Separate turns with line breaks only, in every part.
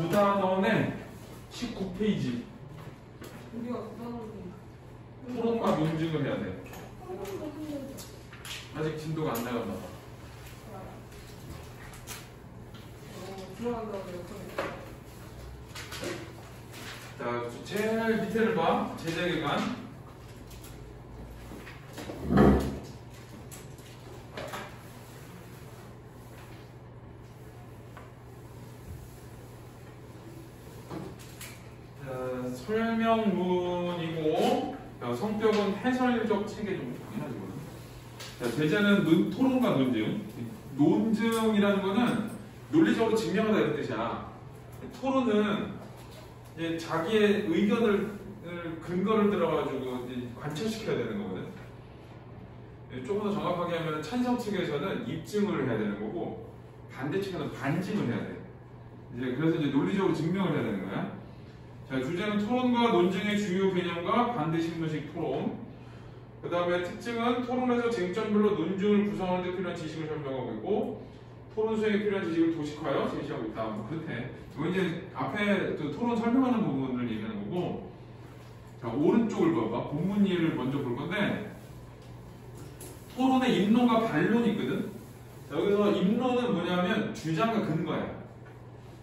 9단원의 19페이지.
우리가 부담을
토론과 논증을 해야 돼. 아직 진도가 안 나갔나 봐.
들어간다고 그래요.
자, 제일 밑에를 봐. 제재기간. 자, 설명문이고, 자, 성격은 해설적 체계 좀 당연하지. 자, 제재는 토론과 논증. 논증이라는 거는 논리적으로 증명하다 이런 뜻이야. 토론은 이제 자기의 의견을 근거를 들어가지고 이제 관철시켜야 되는 거거든. 조금 더 정확하게 하면 찬성 측에서는 입증을 해야 되는 거고 반대 측에서는 반증을 해야 돼. 이제 그래서 이제 논리적으로 증명을 해야 되는 거야. 자, 주제는 토론과 논증의 주요 개념과 반대 신문식 토론. 그 다음에 특징은 토론에서 쟁점별로 논증을 구성하는 데 필요한 지식을 설명하고 있고 토론 수행에 필요한 지식을 도식하여 제시하고 있다. 뭐 그렇대. 이거 이제 앞에 그 토론 설명하는 부분을 얘기하는 거고. 자, 오른쪽을 봐봐. 본문 이해를 먼저 볼 건데 토론에 입론과 반론이 있거든. 자, 여기서 입론은 뭐냐면 주장과 근거야.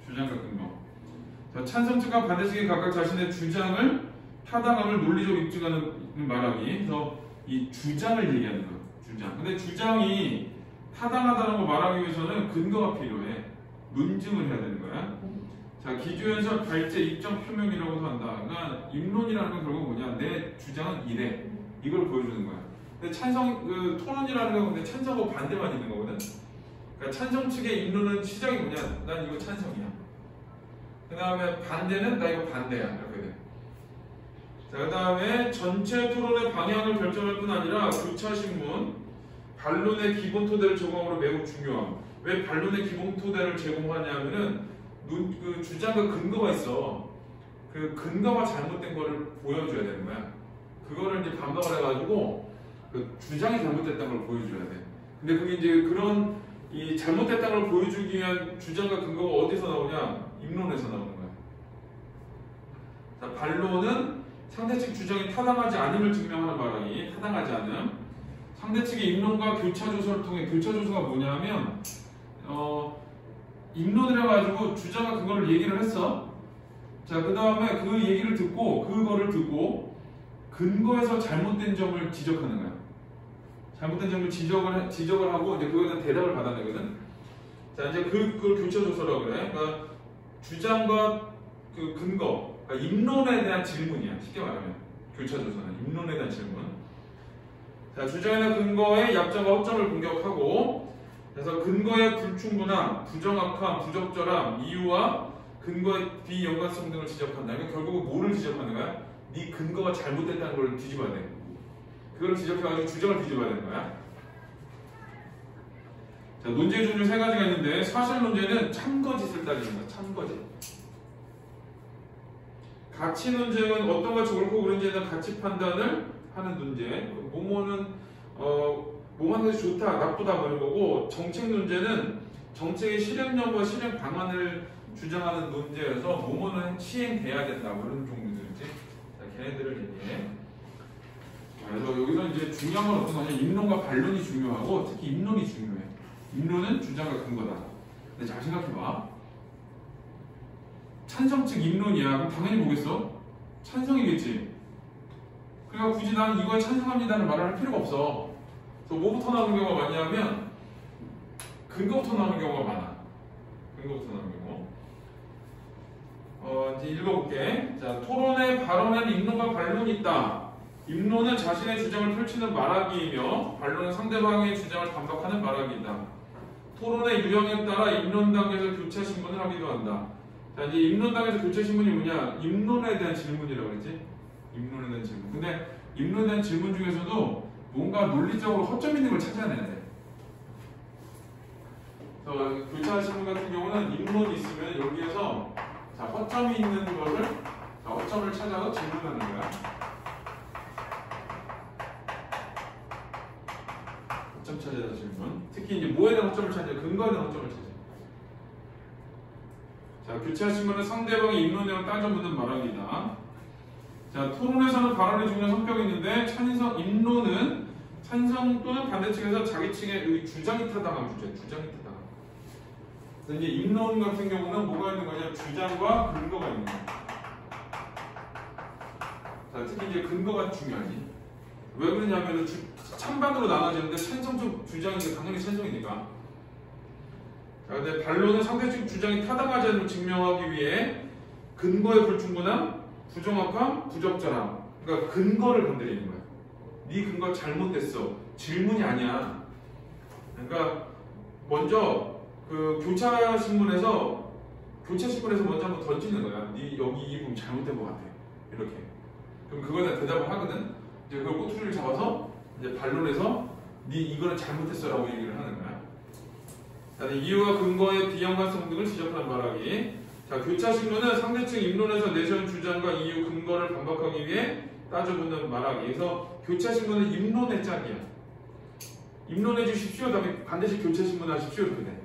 주장과 근거. 자, 찬성 측과 반대 측이 각각 자신의 주장을 타당함을 논리적으로 입증하는 말하기. 그래서 이 주장을 얘기하는 거야. 주장. 근데 주장이 타당하다는 걸 말하기 위해서는 근거가 필요해. 논증을 해야 되는 거야. 자, 기조연설, 발제, 입장 표명이라고도 한다. 그러니까 입론이라는 건 결국 뭐냐? 내 주장은 이래. 이걸 보여주는 거야. 근데 토론이라는 건 근데 찬성하고 반대만 있는 거거든. 그러니까 찬성 측의 입론은 시작이 뭐냐? 난 이거 찬성이야. 그 다음에 반대는 나 이거 반대야. 이렇게 돼. 자, 그 다음에 전체 토론의 방향을 결정할 뿐 아니라 교차 신문, 반론의 기본 토대를 제공함으로 매우 중요함. 왜 반론의 기본 토대를 제공하냐면은 그 주장과 근거가 있어. 그 근거가 잘못된 거를 보여줘야 되는 거야. 그거를 이제 반박을 해가지고 그 주장이 잘못됐다는 걸 보여줘야 돼. 근데 그게 이제 그런 이 잘못됐다는 걸 보여주기 위한 주장과 근거가 어디서 나오냐? 입론에서 나오는 거야. 자, 반론은 상대 측 주장이 타당하지 않음을 증명하는 말하기. 타당하지 않음. 상대 측의 입론과 교차 조서를 통해 교차 조서가 뭐냐면 입론을 해가지고 주장과 그거를 얘기를 했어. 자, 그 다음에 그 얘기를 듣고 그거를 듣고 근거에서 잘못된 점을 지적하는 거야. 잘못된 점을 지적을 하고 이제 그거에 대한 대답을 받아내거든. 자, 이제 그걸 교차 조서라고 그래. 그러니까 주장과 그 근거, 그러니까 입론에 대한 질문이야. 쉽게 말하면 교차 조서는 입론에 대한 질문. 자, 주장이나 근거의 약점과 허점을 공격하고, 그래서 근거의 불충분함, 부정확함, 부적절함, 이유와 근거의 비연관성 등을 지적한다. 그러니까 결국은 뭐를 지적하는 거야? 네 근거가 잘못됐다는 걸 뒤집어야 돼. 그걸 지적해가지고 주장을 뒤집어야 되는 거야. 자, 논제의 종류 세 가지가 있는데 사실 논제는 참거짓을 따지는 거야. 참거짓. 가치 논쟁은 어떤 것이 옳고 그른지에 대한 가치 판단을 하는 논제. 뭐뭐는 뭐만 해서 좋다, 나쁘다 그런 거고, 정책 논제는 정책의 실행령과 실행 방안을 주장하는 논제여서 뭐뭐는 시행돼야 된다 그런 종류들이지. 자, 걔네들을 얘기해. 그래서 여기서 이제 중요한 건 어떤 거냐? 입론과 반론이 중요하고 특히 입론이 중요해. 입론은 주장과 근거다. 근데 잘 생각해봐. 찬성 측 입론이야. 그럼 당연히 뭐겠어? 찬성이겠지. 그러니까 굳이 나는 이거에 찬성합니다는 말을 할 필요가 없어. 그래서 뭐부터 나오는 경우가 많냐면 근거부터 나오는 경우가 많아. 근거부터 나오는 경우. 이제 읽어볼게. 자, 토론의 발언에는 입론과 반론이 있다. 입론은 자신의 주장을 펼치는 말하기이며 반론은 상대방의 주장을 반박하는 말하기이다. 토론의 유형에 따라 입론 단계에서 교차 신문을 하기도 한다. 자, 이제 입론 단계에서 교차 신문이 뭐냐? 입론에 대한 질문이라고 그랬지? 입론에 대한 질문. 근데 입론에 대한 질문 중에서도 뭔가 논리적으로 허점 있는 걸 찾아내야 돼. 그래서 교차 신문 같은 경우는 입론이 있으면 여기에서 자, 허점이 있는 거를 자, 허점을 찾아서 질문하는 거야. 허점 찾아서 질문. 특히 이제 뭐에 대한 허점을 찾냐? 근거에 대한 허점을 찾아. 자, 자, 교차신문은 상대방의 입론이랑 따져보는 말하기다. 자, 토론에서는 발언의 중요한 성격이 있는데 입론은 찬성 또는 반대 측에서 자기 측의 주장이 타당한 주제, 주장이 타당한. 그래서 이제 입론 같은 경우는 뭐가 있는 거냐? 주장과 근거가 있는 거야. 자, 특히 이제 근거가 중요하지. 왜 그러냐면은 찬반으로 나눠지는데 찬성적 주장이니까 당연히 찬성이니까. 자, 근데 반론은 상대측 주장이 타당하지 않음을 증명하기 위해 근거의 불충분함, 부정확함, 부적절함. 그러니까 근거를 건드리는 거야. 네 근거 잘못됐어. 질문이 아니야. 그러니까 먼저 그 교차 신문에서 먼저 한번 던지는 거야. 네 여기 이 부분 잘못된 것 같아. 이렇게. 그럼 그거에 대한 대답을 하거든. 이제 그걸 꼬투리를 잡아서 이제 반론해서 네 이거는 잘못했어라고 얘기를 하는 거야. 이유와 근거의 비연관성 등을 지적하는 말하기. 자, 교차 신문은 상대측 입론에서 내세운 주장과 이유, 근거를 반박하기 위해 따져보는 말하기. 그래서 교차 신문은 입론의 짝이야. 입론해 주십시오. 다음에 반드시 교차 신문 하십시오. 이렇게 돼.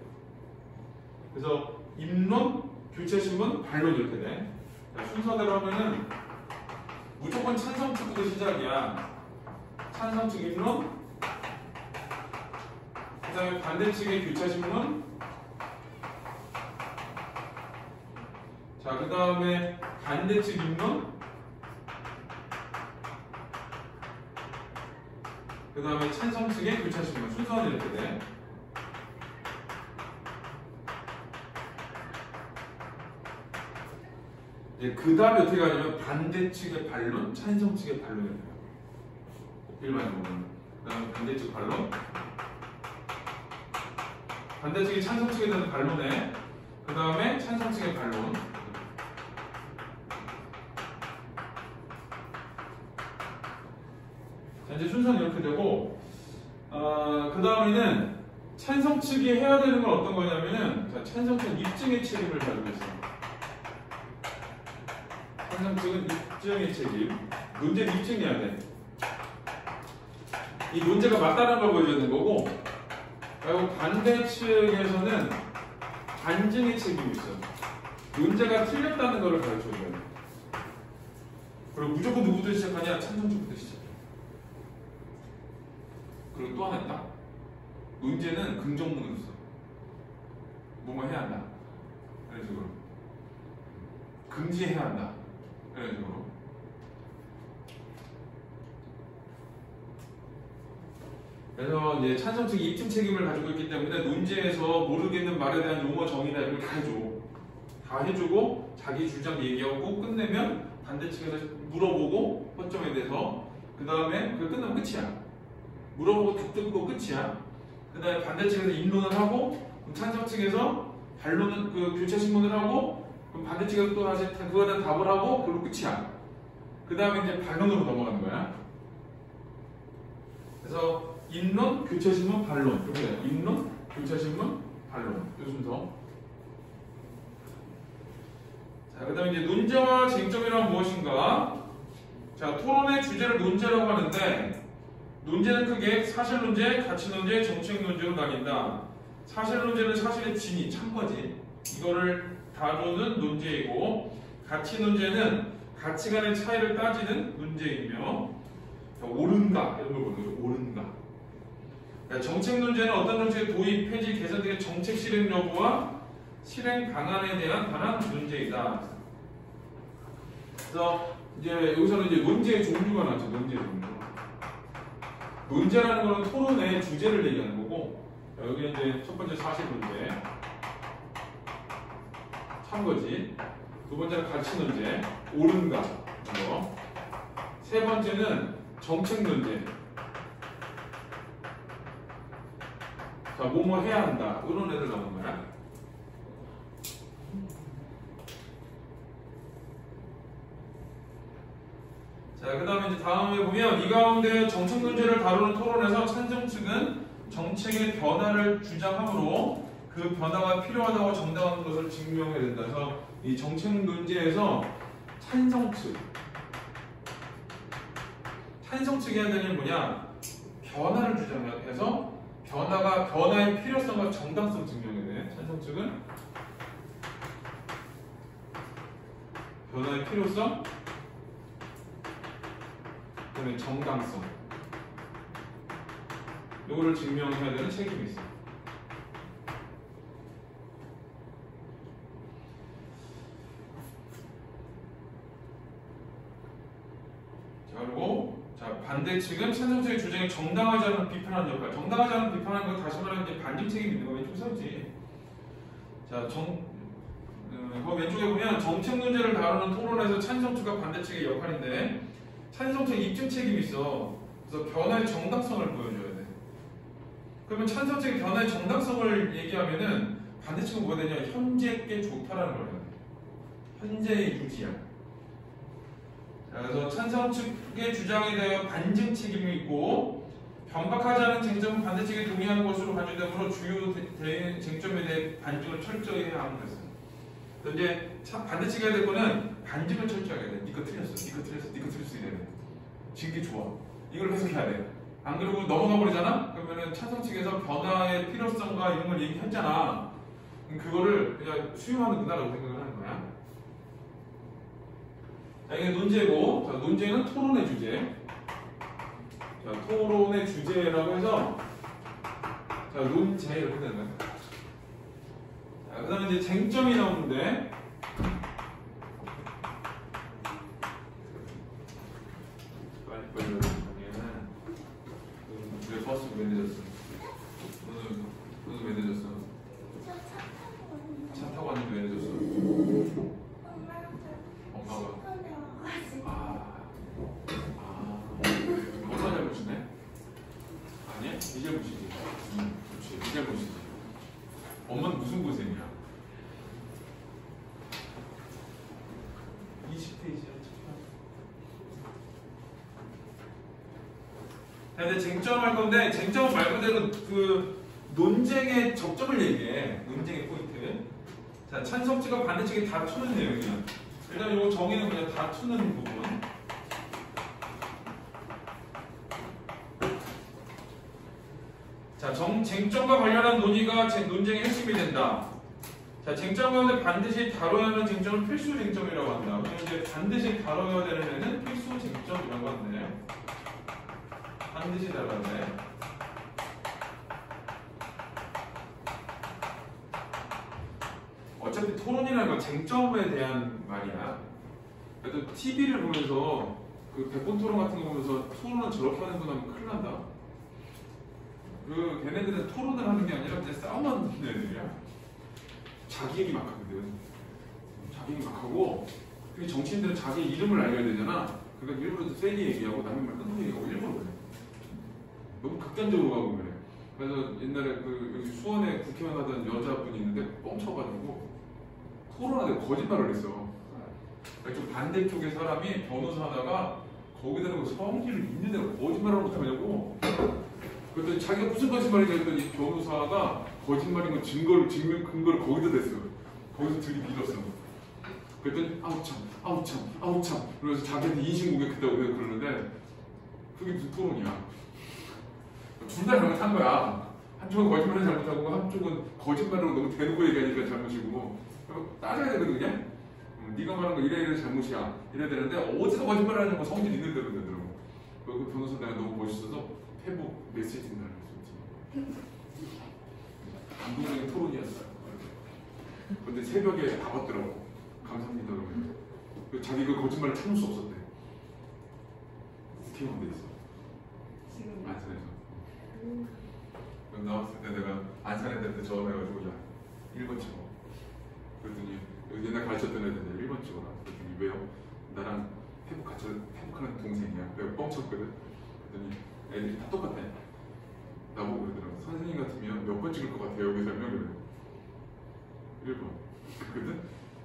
그래서 입론, 교차 신문, 반론 이렇게 돼. 자, 순서대로 하면은 무조건 찬성 측부터 시작이야. 찬성 측 입론, 그 다음에 반대측의 교차신문, 자, 그 다음에 반대측 입론, 그 다음에 찬성측의 교차신문. 순서는 이렇게 돼. 그 다음에 어떻게 가냐면 반대측의 반론, 찬성측의 반론이 돼요. 일반적으로. 그 다음에 반대측 반론, 반대측이 찬성측에 대한 반론에, 그 다음에 찬성측의 반론. 자, 이제 순서는 이렇게 되고, 그 다음에는 찬성측이 해야 되는 건 어떤 거냐면은, 자, 찬성측은 입증의 책임을 가지고 있어요. 찬성측은 입증의 책임. 논제는 입증해야 돼. 이 논제가 맞다는 걸 보여줘야 되는 거고, 그리고 반대 측에서는 반증의 책임이 있어. 논제가 틀렸다는 걸 가르쳐줘야 돼. 그리고 무조건 누구부터 시작하냐? 찬성측부터 시작해. 그리고 또 하나 있다. 논제는 긍정문으로 써. 뭐뭐 해야 한다. 이런 식으로. 금지해야 한다. 이런 식으로. 그래서 이제 찬성측이 입증 책임을 가지고 있기 때문에 논제에서 모르겠는 말에 대한 용어 정의나 이런 걸 다 해줘. 다 해주고 자기 주장 얘기하고 끝내면 반대측에서 물어보고 허점에 대해서 그 다음에 그걸 끝나면 끝이야. 물어보고 다 듣고 끝이야. 그 다음에 반대측에서 입론을 하고 찬성측에서 반론은 그 교차 신문을 하고 그럼 반대측에서 또 다시 그거에 대한 답을 하고 그리고 끝이야. 그 다음에 이제 반론으로 넘어가는 거야. 그래서 입론, 교차신문, 반론. 이렇게 돼요. 입론, 교차신문, 반론. 요 순서. 자, 그 다음에 이제 논제와 쟁점이란 무엇인가? 자, 토론의 주제를 논제라고 하는데, 논제는 크게 사실논제, 가치논제, 정책논제로 나뉜다. 사실논제는 사실의 진위, 참거지. 이거를 다루는 논제이고, 가치논제는 가치간의 차이를 따지는 문제이며, 옳은가 이런 걸 보는 거죠. 옳은가. 정책 논제는 어떤 정책의 도입, 폐지, 개선 등의 정책 실행 여부와 실행 방안에 대한 관한 문제이다. 그래서 이제 여기서는 이제 논제의 종류가 나왔죠. 논제의 종류. 논제라는 거는 토론의 주제를 얘기하는 거고, 여기 이제 첫 번째 사실 논제, 참거지. 두 번째는 가치 논제, 옳은가 이거. 세 번째는 정책 논제. 자, 뭐뭐 해야 한다. 이런 애들 나오는 거야. 자, 그 다음에 이제 다음에 보면 이 가운데 정책 문제를 다루는 토론에서 찬성 측은 정책의 변화를 주장하므로 그 변화가 필요하다고 정당한 것을 증명해야 된다. 그래서 이 정책 문제에서 찬성 측이 해야 되는 게 뭐냐? 변화를 주장해서 변화의 필요성과 정당성 증명해야 돼. 찬성 측은 변화의 필요성, 그다음에 정당성. 요거를 증명해야 되는 책임이 있어. 자, 그리고 반대 측은 찬성적인 주장이 정당하지 않은 비판하는 역할. 정당하지 않은 비판하는 건 다시 말하면 이제 반증 책임이 있는 거 왼쪽 서지. 자, 그 왼쪽에 보면 정책 문제를 다루는 토론에서 찬성 측과 반대 측의 역할인데 찬성 측 입증 책임이 있어. 그래서 변화의 정당성을 보여줘야 돼. 그러면 찬성 측의 변화의 정당성을 얘기하면은 반대 측은 뭐가 되냐? 현재 게 좋다라는 걸 해야 돼. 현재의 유지야. 그래서 찬성 측의 주장에 대하여 반증 책임이 있고 변박하지 않은 쟁점은 반대 측이 동의하는 것으로 간주되므로 주요 쟁점에 대해 반증을 철저히 해야 하는 거였어요. 그래서 이제 반대 측이 해야 될 거는 반증을 철저하게 해야 돼. 니가 틀렸어, 니가 틀렸어, 니가 틀렸어 이래야 돼. 지금 게 좋아. 이걸 해석해야 돼. 안 그러고 넘어가 버리잖아? 그러면은 찬성 측에서 변화의 필요성과 이런 걸 얘기했잖아. 그럼 그거를 그냥 수용하는구나라고 생각을 하는 거야. 자, 이게 논제고, 자, 논제는 토론의 주제. 자, 토론의 주제라고 해서, 자, 논제 이렇게 되는 거야. 자, 그 다음에 이제 쟁점이 나오는데, 빨리 가면, 왜 버스 왜 늦었어? 오늘 왜 늦었어? 차 타고 왔는데 왜 늦었어? 엄마가. 엄마 잘못이네? 아니야? 네 잘못이지. 그렇지, 네 잘못이지. 엄마는 무슨 고생이야? 20페이지야. 근데 쟁점할 건데 쟁점은 말 그대로 그 논쟁의 접점을 얘기해. 논쟁의 포인트. 자, 찬성측과 반대측이 다투는 내용이야. 일단 이거 정의는 그냥 다투는 부분. 자, 쟁점과 관련한 논의가 논쟁의 핵심이 된다. 자, 쟁점 가운데 반드시 다뤄야 하는 쟁점을 필수 쟁점이라고 한다. 그럼 이제 반드시 다뤄야 되는 애는 필수 쟁점이라고 하는데, 반드시 다뤄야 돼. 어차피 토론이라는 건 쟁점에 대한 말이야. 그래도 TV를 보면서 그 백본 토론 같은 거 보면서 토론은 저렇게 하는구나 하면 큰일 난다. 그 걔네들은 토론을 하는 게 아니라 그냥 싸움하는 애들이야. 자기 얘기 막 하거든. 자기 얘기 막 하고, 특히 정치인들은 자기 이름을 알려야 되잖아. 그러니까 일부러 세게 얘기하고 남의 말 끊고 얘기하고 일부러 그래. 너무 극단적으로 가고 그래. 그래서 옛날에 그 여기 수원에 국회의원 하던 여자분이 있는데 뻥쳐가지고 토론하는데 거짓말을 했어. 좀 반대쪽의 사람이 변호사 하다가 거기다 대고 성질을 있는 데가 거짓말을 못하냐고. 그랬더니 자기가 무슨 거짓말이냐 했더니 변호사가 거짓말인 거 근거를 거기다 댔어. 거기서 들이밀었어. 그랬더니 아우 참 그러면서 자기한테 인신공격했다고 그러는데 그게 무슨 토론이야. 둘 다 잘못한 거야. 한쪽은 거짓말을 잘못하고 한쪽은 거짓말로 너무 대놓고 얘기하니까 잘못이고. 따져야 되거든 그냥. 네가 말한 거 이래 잘못이야. 이래야 되는데 어디서 거짓말을 하냐고 뭐 성질 있는 대로 되더라고. 그 변호사 내가 너무 멋있어서 회복 메시지 날렸었지. 감동적인 토론이었어요. 근데 새벽에 다 받더라고. 감사합니다 그러면. 자기 그 거짓말을 참을 수 없었대. 국회의원 돼 있어.
지금
안산에서. 그럼 나왔을 때 내가 안산애들한테 전화해가지고 야 1번 찍어. 그랬더니 옛날 가르쳤던 애들인데 1번 찍어라. 그랬더니 왜요? 나랑 회복하는 동생이야. 내가 뻥쳤거든. 그랬더니 애들이 다 똑같아. 나보고 그러더라고. 선생님 같으면 몇 번 찍을 것 같아요? 여기 설명을 1번. 그랬거든?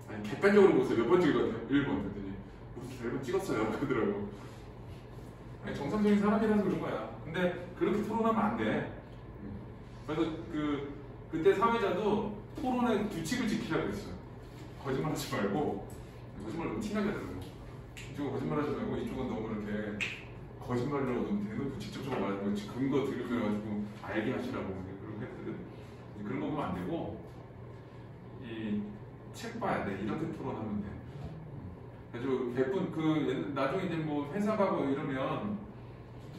아니 객관적으로 보세요. 몇 번 찍을 것 같아요? 1번. 그랬더니 우리 1번 찍었어요. 그러더라고. 아니 정상적인 사람이라서 그런 거야. 근데 그렇게 토론하면 안 돼. 그래서 그때 사회자도 토론의 규칙을 지키라고 했어요. 거짓말하지 말고 거짓말 너무 티나게 하더라고. 이쪽은 거짓말하지 말고 이쪽은 너무 이렇게 거짓말로 너무 대놓고 직접적으로 말하는 거 근거 들으면가지고 알게 하시라고 그런 거 했거든. 그런 거 보면 안 되고 이 책 봐야 돼. 이렇게 토론하면 돼. 그래서 백분 나중에 이제 뭐 회사 가고 이러면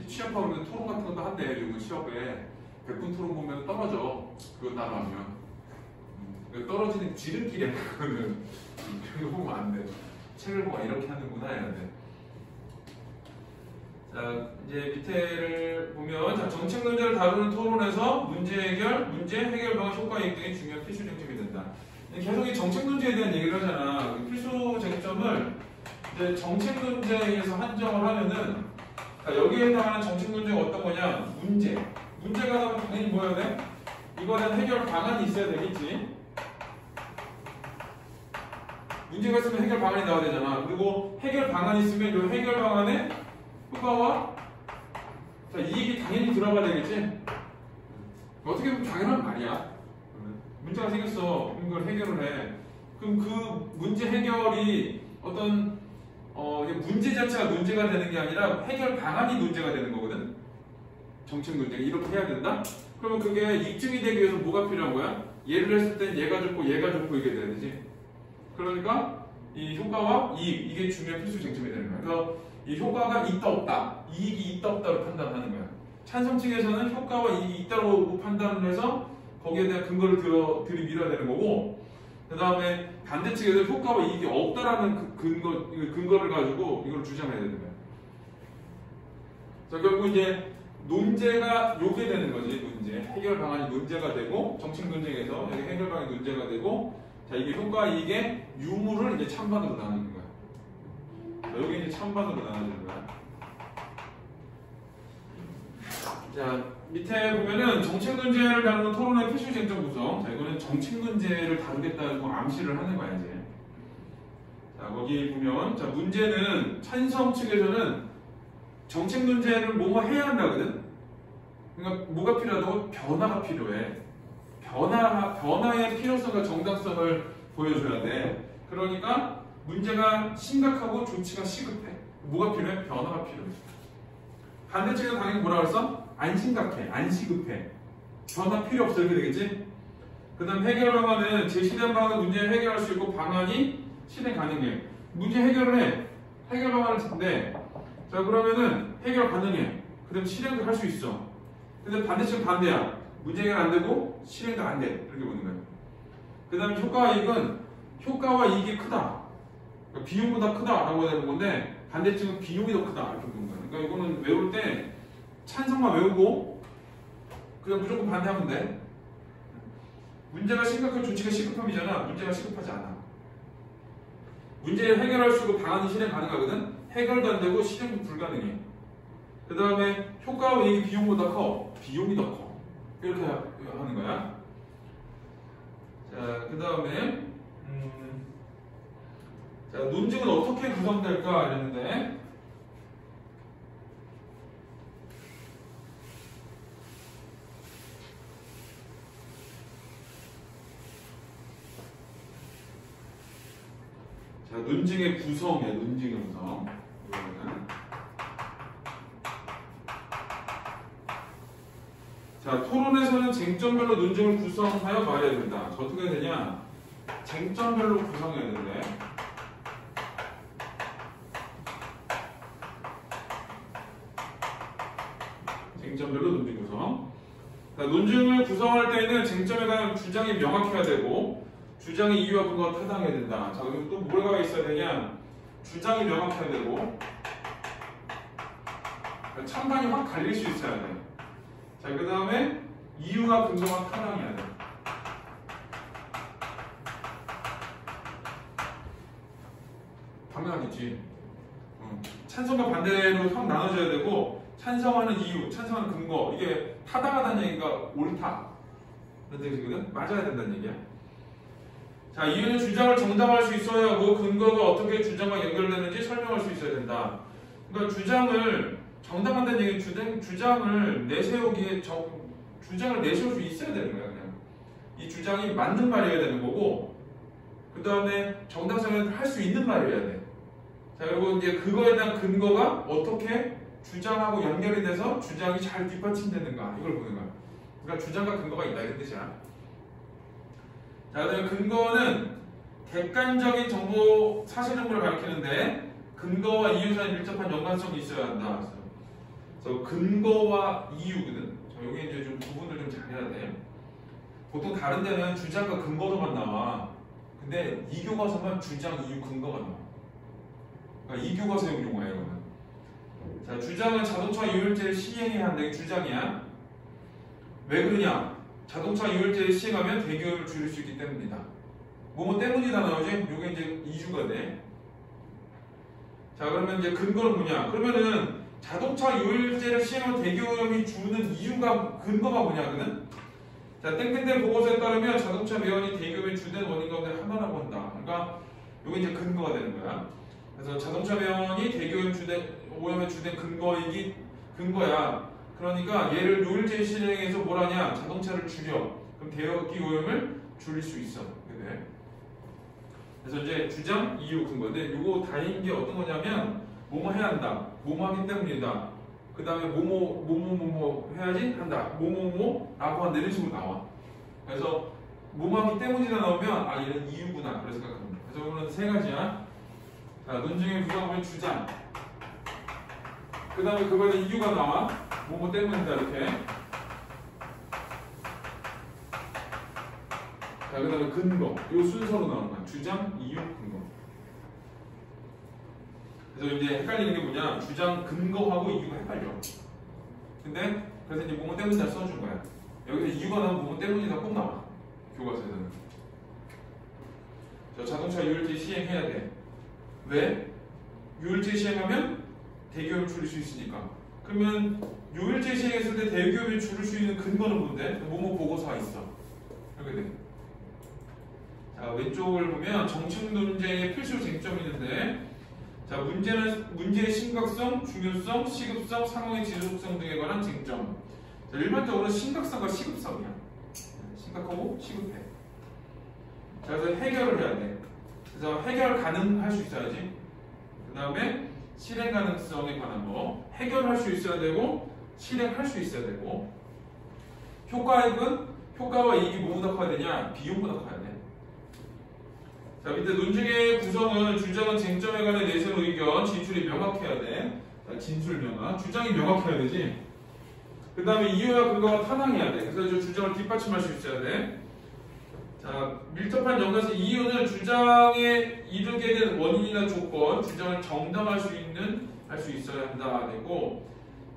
취업하고 그러면 토론 같은 것도 한대. 요즘 취업에 백분 토론 보면 떨어져. 그거 따라하면 떨어지는 지름길이야. 그거는 그거 보면 안 돼. 책을 보고 이렇게 하는구나 해야 돼. 자, 이제 밑에를 보면 자, 정책 문제를 다루는 토론에서 문제 해결 방안 효과 이익 등이 중요한 필수 쟁점이 된다. 계속 이 정책 문제에 대한 얘기를 하잖아. 필수 쟁점을 이제 정책 문제에서 한정을 하면은 자, 여기에 해당하는 정책 문제가 어떤 거냐? 문제가 나오면 당연히 뭐여야 돼? 이거에 대한 해결 방안이 있어야 되겠지. 문제가 있으면 해결 방안이 나와야 되잖아. 그리고 해결 방안이 있으면 이 해결 방안에 효과와 자, 이익이 당연히 들어가야 되겠지? 어떻게 보면 당연한 말이야. 문제가 생겼어. 그럼 그걸 해결을 해. 그럼 그 문제 해결이 어떤 문제 자체가 문제가 되는 게 아니라 해결 방안이 문제가 되는 거거든. 정책 문제가 이렇게 해야 된다? 그러면 그게 입증이 되기 위해서 뭐가 필요한 거야? 예를 했을 땐 얘가 좋고 이게 돼야 되지. 그러니까 이 효과와 이익 이게 중요한 필수 쟁점이 되는 거야. 그래서 이 효과가 있다 없다, 이익이 있다 없다로 판단하는 거야. 찬성 측에서는 효과와 이익이 있다고 판단을 해서 거기에 대한 근거를 들이밀어야 되는 거고, 그 다음에 반대 측에서 효과와 이익이 없다라는 근거를 가지고 이걸 주장해야 되는 거야. 자, 결국 이제 논제가 요게 되는 거지. 문제 해결 방안이 문제가 되고, 정책 논쟁에서 여기 해결 방안이 문제가 되고, 자, 이게 효과 이익의 유무를 이제 찬반으로 나누는 거야. 자, 여기 이제 찬반으로 나눠지는 거야. 자, 밑에 보면은 정책 문제를 다루는 토론의 필수 쟁점 구성. 자, 이거는 정책 문제를 다루겠다는 거 암시를 하는 거야, 이제. 자, 거기 보면, 자, 문제는 찬성 측에서는 정책 문제를 뭐뭐 해야 한다거든? 그러니까 뭐가 필요하다고? 변화가 필요해. 변화의 필요성과 정당성을 보여줘야 돼. 그러니까 문제가 심각하고 조치가 시급해. 뭐가 필요해? 변화가 필요해. 반대 측에서 당연히 뭐라 그랬어? 안 심각해, 안 시급해. 변화 필요 없어 이렇게 되겠지? 그 다음 해결 방안은 제시된 방안은 문제를 해결할 수 있고 방안이 실행 가능해. 문제 해결을 해. 해결 방안을 찾는데 자 그러면은 해결 가능해. 그럼 실행도 할 수 있어. 근데 반대측은 반대야. 문제 해결 안 되고 실행도 안 돼. 이렇게 보는 거야. 그 다음에 효과와 이익은 효과와 이익이 크다. 그러니까 비용보다 크다라고 해야 되는 건데 반대측은 비용이 더 크다. 이렇게 보는 거야. 그러니까 이거는 외울 때 찬성만 외우고 그냥 무조건 반대하면 돼. 문제가 심각한 조치가 시급함이잖아. 문제가 시급하지 않아. 문제를 해결할 수 있고 방안이 실행 가능하거든. 해결도 안 되고 실행도 불가능해. 그 다음에 효과와 이익이 비용보다 커. 비용이 더 커. 이렇게 하는 거야. 자, 그 다음에 자, 논증은 어떻게 구성될까 이랬는데 자, 논증의 구성이야. 논증의 구성. 자, 토론에서는 쟁점별로 논증을 구성하여 말해야 된다. 자, 어떻게 해야 되냐? 쟁점별로 구성해야 되는데. 쟁점별로 논증 구성. 자, 논증을 구성할 때는 쟁점에 관한 주장이 명확해야 되고, 주장의 이유와 근거가 타당해야 된다. 자, 그럼 또 뭐가 있어야 되냐? 주장이 명확해야 되고, 찬반이 확 갈릴 수 있어야 돼. 자, 그 다음에 이유와 근거가 타당해야 돼. 당연하겠지. 찬성과 반대로 확 나눠져야 되고 찬성하는 이유, 찬성하는 근거 이게 타당하다는 얘기가 옳다. 그런 얘기거든? 맞아야 된다는 얘기야. 자, 이유는 주장을 정당화할 수 있어야 하고 근거가 어떻게 주장과 연결되는지 설명할 수 있어야 된다. 그러니까 주장을 정당한다는 얘기는 주장을 내세우기에 주장을 내세울 수 있어야 되는 거야. 그냥 이 주장이 맞는 말이어야 되는 거고 그 다음에 정당성을 할 수 있는 말이어야 돼. 자, 그리고 이제 그거에 대한 근거가 어떻게 주장하고 연결이 돼서 주장이 잘 뒷받침되는가 이걸 보는 거야. 그러니까 주장과 근거가 있다 이런 뜻이야. 자, 그다음에 근거는 객관적인 정보, 사실 정보를 가리키는데 근거와 이유 사이 밀접한 연관성이 있어야 한다. 그래서 근거와 이유거든. 여기 이제 좀 구분을 좀 잘해야 돼. 보통 다른 데는 주장과 근거로만 나와. 근데 이 교과서만 주장, 이유, 근거가 나와. 그러니까 이 교과서용 용어예요, 이거는. 자, 주장은 자동차 유혈제를 시행해야 한다. 이게 주장이야. 왜 그러냐? 자동차 유혈제를 시행하면 대기오염을 줄일 수 있기 때문이다. 뭐뭐 때문이다 나오지? 요게 이제 이유가 돼. 자, 그러면 이제 근거는 뭐냐? 그러면은 자동차 유혈제를 시행하면 대기오염이 주는 이유가 근거가 뭐냐거든? 자, 땡땡땡 보고서에 따르면 자동차 매연이 대기오염의 주된 원인 가운데 하나라고 한다. 그러니까 요게 이제 근거가 되는 거야. 그래서 자동차 매연이 대기오염 오염의 주된 근거야. 그러니까 얘를 유혈제 시행해서 뭘 하냐? 자동차를 줄여. 그럼 대기오염을 줄일 수 있어. 그래. 그래서 이제 주장, 이유, 근거인데 요거 다인 게 어떤 거냐면 뭐뭐 해야 한다. 뭐뭐 하기 때문이다. 그 다음에 뭐뭐 해야지 한다. 뭐뭐뭐라고 한다. 이런 식으로 나와. 그래서 뭐뭐 하기 때문이다 나오면 아 얘는 이유구나. 그래서 생각합니다. 그래서 오늘은 세 가지야. 자, 논증의 구성하면 주장. 그 다음에 그거에 대한 이유가 나와. 뭐뭐 때문이다 이렇게. 자, 그 다음에 근거. 이 순서로 나오는 거야. 주장, 이유, 근거. 그래서 이제 헷갈리는 게 뭐냐. 주장, 근거하고 이유가 헷갈려. 근데 그래서 이제 뭐뭐 때문이다 써준 거야. 여기서 이유가 나오면 뭐뭐 때문이다 꼭 나와. 교과서에서는. 자, 자동차 유혈제 시행해야 돼. 왜? 유혈제 시행하면 대기오염을 줄일 수 있으니까. 그러면 유혈제 시행했을 때 대기오염을 줄일 수 있는 근거는 뭔데? 뭐뭐 보고서가 있어. 이렇게 돼. 자, 왼쪽을 보면 정책 논쟁의 필수 쟁점이 있는데, 자, 문제의 심각성, 중요성, 시급성, 상황의 지속성 등에 관한 쟁점. 자, 일반적으로 심각성과 시급성이야. 심각하고 시급해. 자, 그래서 해결을 해야 돼. 그래서 해결 가능할 수 있어야지. 그 다음에 실행 가능성에 관한 거. 해결할 수 있어야 되고, 실행할 수 있어야 되고. 효과와 이익이 뭐보다 커야 되냐? 비용보다 커야 돼. 자, 밑에 논증의 구성은 주장은 쟁점에 관해 내세운 의견, 진술이 명확해야 돼. 자, 진술 명확. 주장이 명확해야 되지. 그 다음에 이유와 근거가 타당해야 돼. 그래서 저 주장을 뒷받침할 수 있어야 돼. 자, 밀접한 연관성. 이유는 주장에 이르게 된 원인이나 조건, 주장을 정당할 수 있어야 한다. 되고,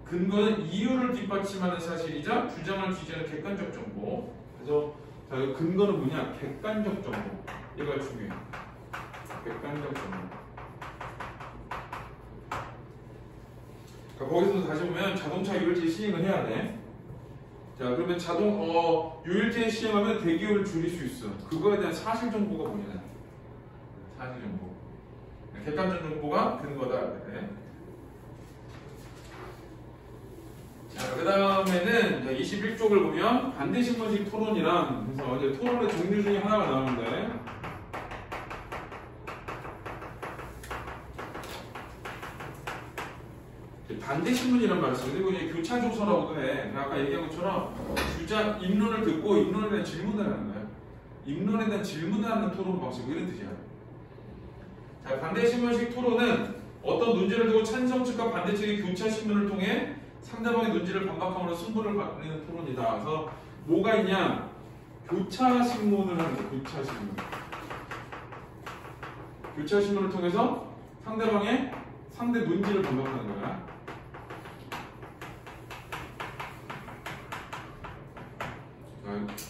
근거는 이유를 뒷받침하는 사실이자 주장을 지지하는 객관적 정보. 그래서 자, 근거는 뭐냐? 객관적 정보. 얘가 중요해. 객관적 정보. 그러니까 거기서도 다시 보면 자동차 유혈제 시행을 해야 돼. 자, 그러면 유혈제 시행하면 대기오염을 줄일 수 있어. 그거에 대한 사실 정보가 뭐냐? 사실 정보. 객관적 정보가 근거다. 그래. 자, 그 다음에는 21쪽을 보면 반대신문식 토론이란, 그래서 이제 토론의 종류 중에 하나가 나오는데, 반대신문이란 말을 써요. 그리고 이제 교차조서라고도 해. 아까 얘기한 것처럼 주장, 입론을 듣고 입론에 대한 질문을 하는 거예요. 입론에 대한 질문을 하는 토론 방식, 이런 뜻이야. 자, 반대신문식 토론은 어떤 논제를 두고 찬성 측과 반대 측의 교차신문을 통해 상대방의 논지를 반박함으로 승부를 가리는 토론이다. 그래서 뭐가 있냐? 교차신문을 하는 거예요. 교차신문. 교차신문을 통해서 상대 논지를 반박하는 거야.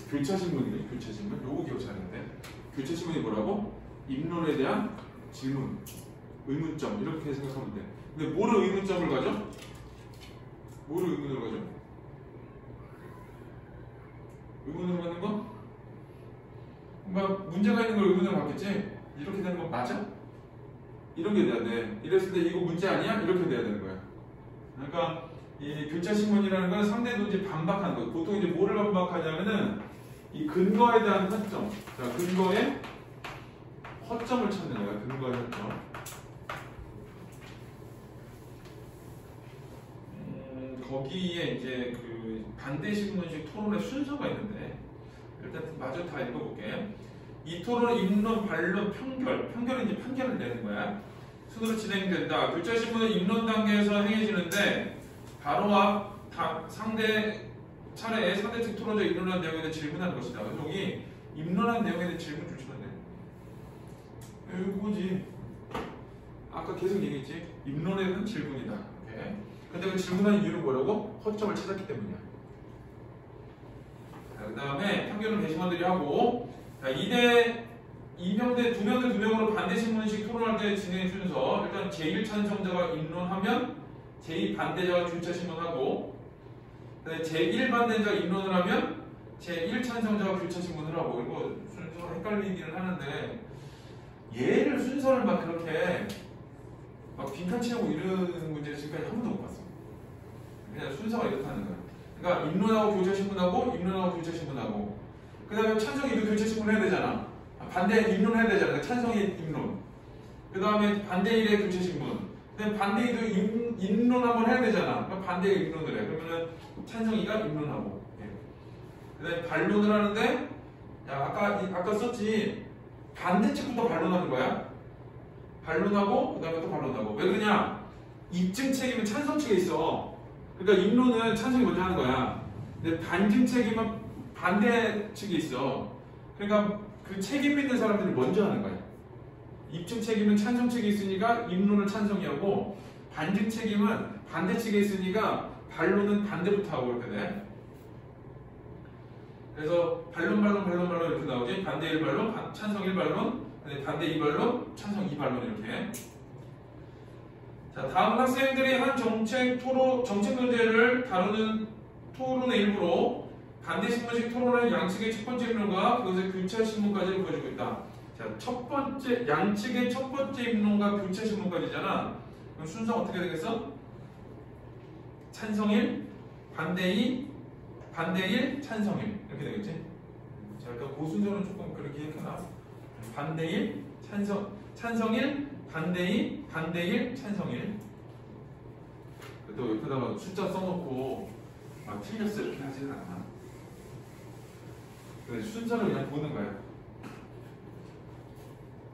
교차신문이네. 교차신문. 요거 기억 잘했는데. 교차신문이 뭐라고? 입론에 대한 질문, 의문점 이렇게 생각하면 돼. 근데 뭐를 의문점을 가져? 뭐를 의문으로 가죠? 의문으로 가는 거? 뭔가 문제가 있는 걸 의문으로 받겠지? 이렇게 되는 거 맞아? 이런 게 돼야 돼. 이랬을 때 이거 문제 아니야? 이렇게 돼야 되는 거야. 그러니까 이 교차신문이라는 건 상대 논지 반박하는 거. 보통 이제 뭐를 반박하냐면은 이 근거에 대한 허점. 자, 근거의 허점을 찾는 거야. 근거의 허점. 거기에 이제 그 반대신문식 토론의 순서가 있는데 일단 마저 다 읽어볼게. 이 토론은 입론, 반론, 편결은 이제 판결을 내는 거야. 순으로 진행된다. 교차 신문은 입론 단계에서 행해지는데 바로 앞 상대 차례에 상대 측 토론자 입론한 내용에 대해 질문하는 것이다. 그래서 여기 입론한 내용에 대해 질문 주시면 돼. 이거지. 아까 계속 얘기했지. 입론에 대한 질문이다. 오케이. 근데 그 질문하는 이유는 뭐라고? 허점을 찾았기 때문이야. 그 다음에 판결은 배심원들이 하고, 자, 2명대 2명대 2명으로 반대 신문식 토론할 때 진행 순서. 일단 제1찬성자가 입론하면 제2반대자가 교차 신문하고, 제1반대자가 입론을 하면 제1찬성자가 교차 신문을 하고. 이거 순서가 헷갈리기는 하는데 얘를 순서를 막 그렇게 막 빈칸 채우고 이런 문제를 지금까지 한 번도 못 봤어. 그냥 순서가 이렇다는 거야. 그러니까 입론하고 교차 신문하고 입론하고 교차 신문하고 그 다음에 찬성이도 교차 신문해야 되잖아. 반대 입론해야 되잖아. 그러니까 찬성이 입론. 그 다음에 반대일의 교차 신문. 그 다음에 반대이도 입론 한번 해야 되잖아. 그러니까 반대가 입론을 해. 그러면은 찬성이가 입론하고. 그 다음에 반론을 하는데 야 아까 썼지. 반대 측부터 반론하는 거야. 반론하고 그 다음에 또 반론하고. 왜 그러냐? 입증 책임은 찬성 측에 있어. 그러니까 입론은 찬성이 먼저 하는 거야. 근데 반증 책임은 반대 측에 있어. 그러니까 그 책임 있는 사람들이 먼저 하는 거야. 입증 책임은 찬성 측에 있으니까 입론을 찬성이 하고 반증 책임은 반대 측에 있으니까 반론은 반대부터 하고 이렇게 돼. 그래서 반론 이렇게 나오지. 반대 1반론, 찬성 1반론, 반대 2반론, 찬성 2반론 이렇게. 자, 다음 학생들이 한 정책 문제를 다루는 토론의 일부로 반대 신문식 토론의 양측의 첫 번째 입론과 그것의 교차 신문까지를 보여주고 있다. 자, 양측의 첫 번째 입론과 교차 신문까지잖아. 그럼 순서가 어떻게 되겠어? 찬성 1, 반대 2, 반대 1, 찬성 1 이렇게 되겠지? 자, 일단 그 순서는 조금 그렇게 기억해놔. 반대 1, 찬성 1, 반대 2, 반대 1, 찬성 1. 또 옆에다가 숫자 써놓고 틀렸어 이렇게 하지는 않아. 그래서 순서를 그냥 보는 거야.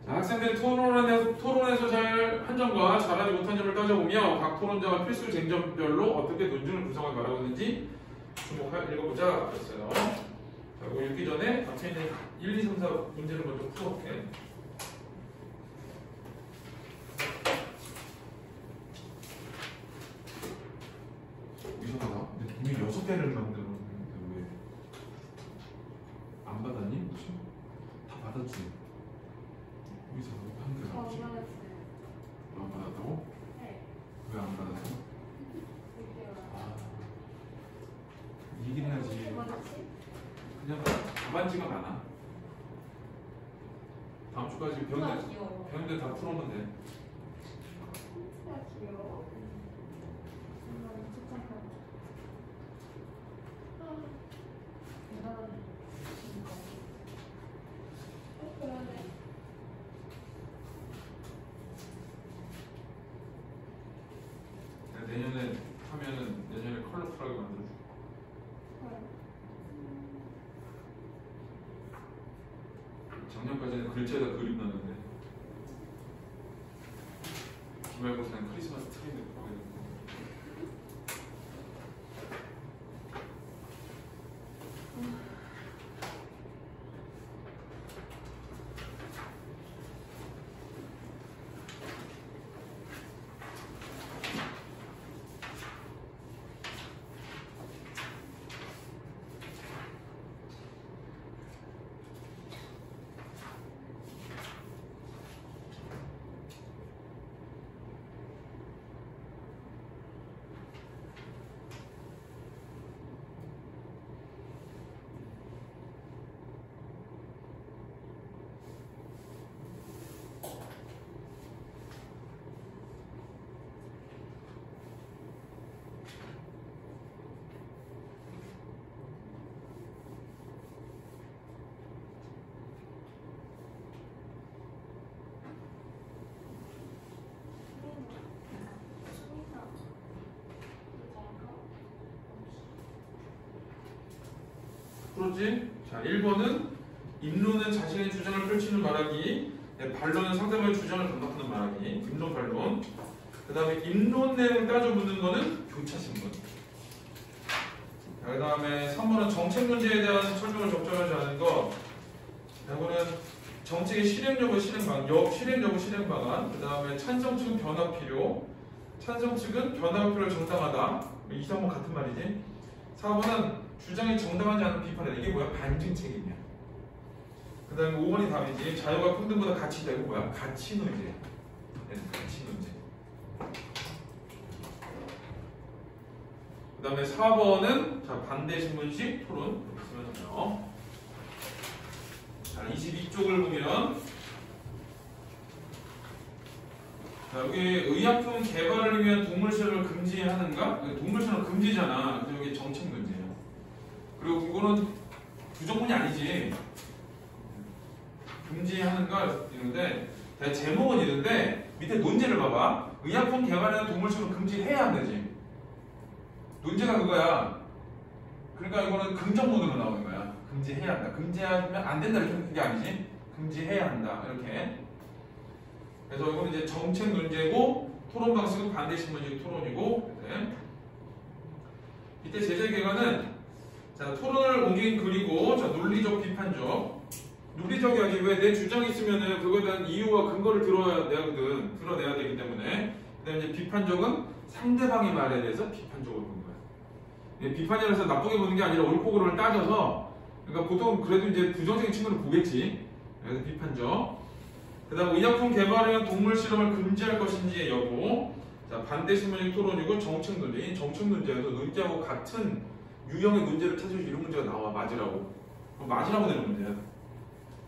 자, 학생들이 토론에서 잘 한 점과 잘하지 못한 점을 따져보며 각 토론자가 필수 쟁점별로 어떻게 논증을 구성해 말하고 있는지 읽어보자 그랬어요. 자, 이거 읽기 전에 앞에 있는 1, 2, 3, 4 문제를 먼저 풀어볼게. 이상하다. 근데 이미 6개를 만들었는데 왜 안 받았니? 무슨? 다 받았지. 여기서 한 개 나왔지? 너 안 받았다고?
네.
왜 안 받았어? 얘기를 해야지. 그냥 답안지가 많아. 다음 주까지 배운데 다 풀어오면 돼.
진짜 귀여워.
내년에 하면은 내년에 컬러풀하게 만들어줄게. 작년까지는 글자에다 그림 넣었는데 기말고사는 크리스마스 트리 넣고 하게 됐고. 그렇지? 자, 1번은 입론은 자신의 주장을 펼치는 말하기, 반론은 상대방의 주장을 반박하는 말하기. 입론, 반론. 그 다음에 입론 내용 따져 묻는 거는 교차신문. 그 다음에 3번은 정책 문제에 대한 설명을 적절하지 않은 것. 이거는 정책의 실행 여부, 실행 방안. 그 다음에 찬성 측은 변화 필요. 찬성 측은 변화 필요를 정당하다. 2, 3번 같은 말이지. 4번은 주장이 정당하지 않은 비판이다. 이게 뭐야? 반증 책임이야. 그 다음에 5번이 답이지. 자유가 평등보다 가치다. 이거 뭐야? 가치 논제. 가치 논제. 그 다음에 4번은 자, 반대 신문식 토론. 이렇게 쓰면 돼요. 자, 22쪽을 보면 자, 여기 의약품 개발을 위한 동물 실험을 금지하는가? 동물 실험 금지잖아. 그래서 여기 정책 문제예요. 그리고 이거는 부정문이 아니지. 금지하는가 이런데 제목은 이런데 밑에 논제를 봐봐. 의약품 개발에 대한 동물 실험 금지해야 안 되지. 논제가 그거야. 그러니까 이거는 긍정 모드로 나오는 거야. 금지해야 한다. 금지하면 안 된다 이렇게 게 아니지. 금지해야 한다 이렇게. 그래서 이거는 이제 정책 논제고 토론 방식은 반대 신문식 토론이고. 네. 밑에 제재 기관은 자 토론을 옮긴 그리고 자 논리적 비판적. 논리적이야지. 왜 내 주장이 있으면은 그거에 대한 이유와 근거를 드러내야 되기 때문에. 그다음에 이제 비판적은 상대방의 말에 대해서 비판적으로 보는 거야. 비판이라고 해서 나쁘게 보는 게 아니라 옳고 그름을 따져서. 그러니까 보통 그래도 이제 부정적인 친구는 보겠지. 그래서 비판적. 그다음 의약품 개발에 의한 동물 실험을 금지할 것인지의 여부. 자 반대 신문식 토론이고 정책 논제. 정책 논제에서 논제하고 같은 유형의 문제를 찾으면 이런 문제가 나와. 맞으라고. 맞으라고 되는 문제야.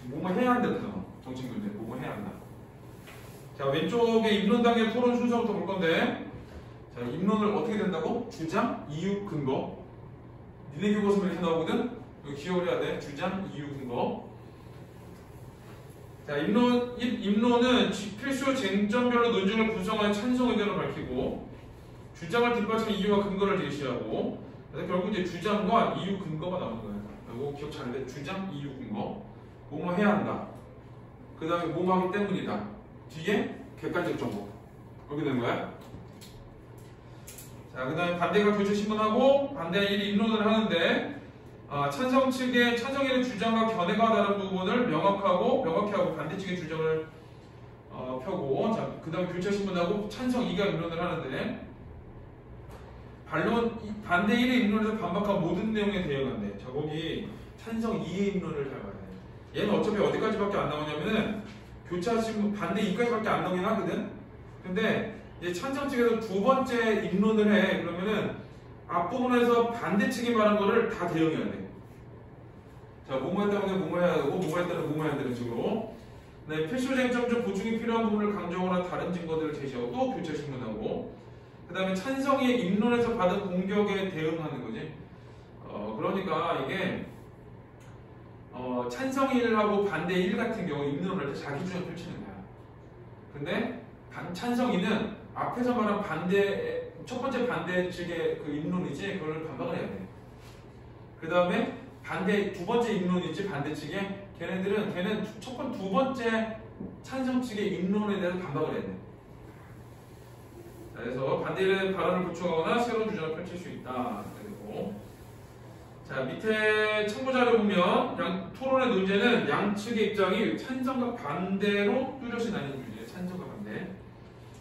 뭐뭐 해야 한다잖아. 정책 문제. 뭐뭐 해야 한다. 자 왼쪽에 입론 단계 토론 순서부터 볼 건데. 자 입론을 어떻게 된다고? 주장, 이유, 근거. 니네 교과서에 이렇게 나오거든. 이거 기억을 해야 돼. 주장, 이유, 근거. 자, 입론은 필수 쟁점별로 논증을 구성하여 찬성 의견을 밝히고 주장을 뒷받치는 이유와 근거를 제시하고 그래서 결국 이제 주장과 이유, 근거가 나오는 거예요. 이거 기억 잘해야 돼. 주장, 이유, 근거. 뭐뭐 해야 한다. 그 다음에 뭐뭐 하기 때문이다. 뒤에 객관적 정보. 그렇게 되는 거야. 자, 그 다음에 반대가 교체 신문하고 반대 1이 입론을 하는데 찬성 측의 찬성인의 주장과 견해가 다른 부분을 명확히 하고 반대 측의 주장을 펴고 자, 그 다음에 교체 신문하고 찬성 2가 입론을 하는데 반대 1의 입론에서 반박한 모든 내용에 대응한대. 자, 거기 찬성 2의 입론을 잘 봐야 돼. 얘는 어차피 어디까지밖에 안 나오냐면은 교차 신문 반대 2까지밖에 안 나오긴 하거든. 근데 이제 찬성 측에서 두 번째 입론을 해. 그러면은 앞부분에서 반대 측이 말한 거를 다 대응해야 돼. 자, 뭐뭐 했다면 뭐뭐 해야 되고, 뭐뭐 했다면 뭐뭐 해야 되는 식으로. 네, 필수 쟁점 중 보충이 필요한 부분을 강조하거나 다른 증거들을 제시하고 또 교체 신문하고. 그 다음에 찬성의 입론에서 받은 공격에 대응하는 거지. 그러니까 이게 찬성 1하고 반대 1 같은 경우 입론을 할 때 자기 주장 펼치는 거야. 근데 찬성 2는 앞에서 말한 첫 번째 반대 측의 그 입론이지 그걸 반박을 해야 돼. 그 다음에 두 번째 입론이지 반대 측에 걔는 두 번째 찬성 측의 입론에 대해서 반박을 해야 돼. 자, 그래서 반대의 발언을 보충하거나 새로운 주장을 펼칠 수 있다. 그리고 자 밑에 참고자료 보면 토론의 논제는 양측의 입장이 찬성과 반대로 뚜렷이 나뉘는 문제예요. 찬성과 반대.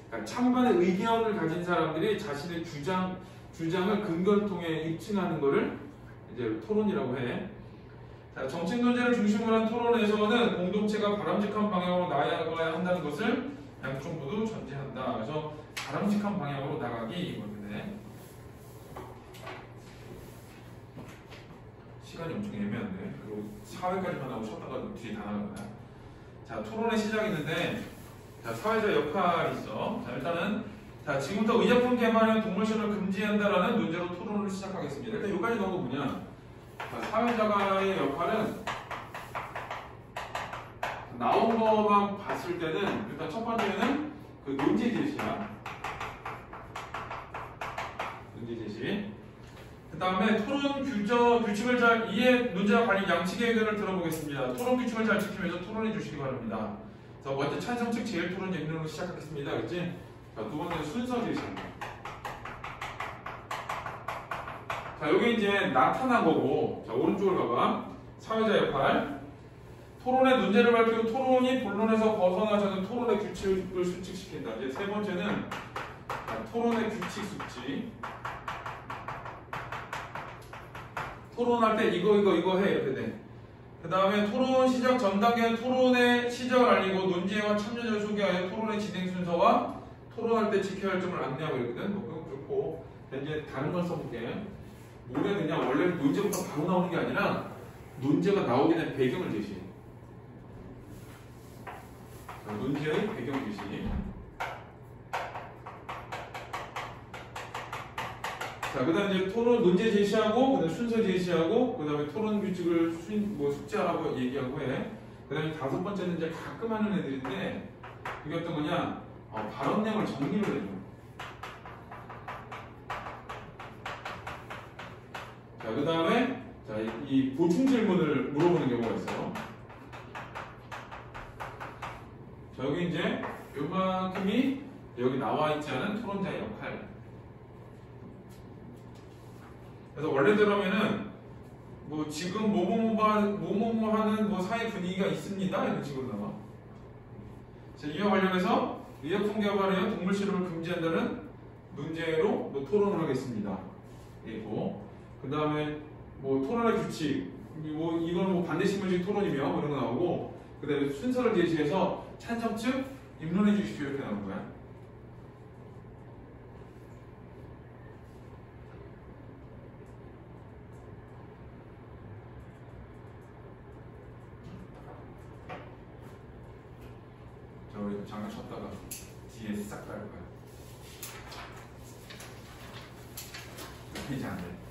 그러니까 찬반의 의견을 가진 사람들이 자신의 주장을 근거를 통해 입증하는 것을 이제 토론이라고 해. 자, 정책 논제를 중심으로 한 토론에서는 공동체가 바람직한 방향으로 나아가야 한다는 것을 양쪽 모두 전제한다. 그래서 바람직한 방향으로 나가기 이건데 시간이 엄청 애매한데 그리고 4회까지만 하고 쉬었다가 뒤에 다 나갈 거야. 자, 토론의 시작이 있는데 자, 사회자 역할이 있어. 자, 일단은 지금부터 의약품 개발에 동물 실험을 금지한다라는 논제로 토론을 시작하겠습니다. 일단 여기까지 나온 거 뭐냐? 자, 사회자가의 역할은 나온 거만 봤을 때는 일단 첫 번째는 그 논제 제시야. 논제 제시. 그 그 다음에 토론 규칙을 잘 문제와 관련 양측의 의견을 들어보겠습니다. 토론 규칙을 잘 지키면서 토론해 주시기 바랍니다. 자, 먼저 찬성 측 제일 토론 예문으로 시작하겠습니다. 그치? 자, 두 번째 순서 제시입니다. 자, 여기 이제 나타난 거고, 자, 오른쪽을 봐봐. 사회자 역할. 토론의 문제를 밝히고 토론이 본론에서 벗어나지 않는 토론의 규칙을 수칙시킨다. 이제 세 번째는 토론의 규칙 숙지. 토론할 때 이거 해 이렇게 돼. 그 다음에 토론 시작 전 단계는 토론의 시작을 알리고 논제와 참여자를 소개하여 토론의 진행 순서와 토론할 때 지켜야 할 점을 안내하고 이러거든. 뭐 그거 그렇고 이제 다른 걸 써볼게. 뭐래 그냥 원래 논제부터 바로 나오는 게 아니라 논제가 나오게 된 배경을 제시해. 자, 논제의 배경 제시. 자, 그 다음에 이제 토론 문제 제시하고, 그 다음에 순서 제시하고, 그 다음에 토론 규칙을 숙지하라고 얘기하고 해. 그 다음에 다섯 번째는 이제 가끔 하는 애들인데, 그게 어떤 거냐? 발언 내용을 정리를 해줘. 자, 그 다음에, 자, 이 보충 질문을 물어보는 경우가 있어요. 자, 여기 이제 요만큼이 여기 나와 있지 않은 토론자의 역할. 그래서 원래대로면은 뭐 지금 뭐뭐 하는 뭐 사회 분위기가 있습니다 이런 식으로 나와. 자, 이와 관련해서 의약품 개발에 동물 실험을 금지한다는 문제로 뭐 토론을 하겠습니다. 그리고 그 다음에 뭐 토론의 규칙, 뭐 이건 뭐 반대신문식 토론이며 뭐 이런 거 나오고, 그 다음에 순서를 제시해서 찬성 측 입론해 주십시오 이렇게 나오는 거야. 자, 우리 잠깐 쉬었다가 뒤에 싹 깔 거야. 페이지 안 돼.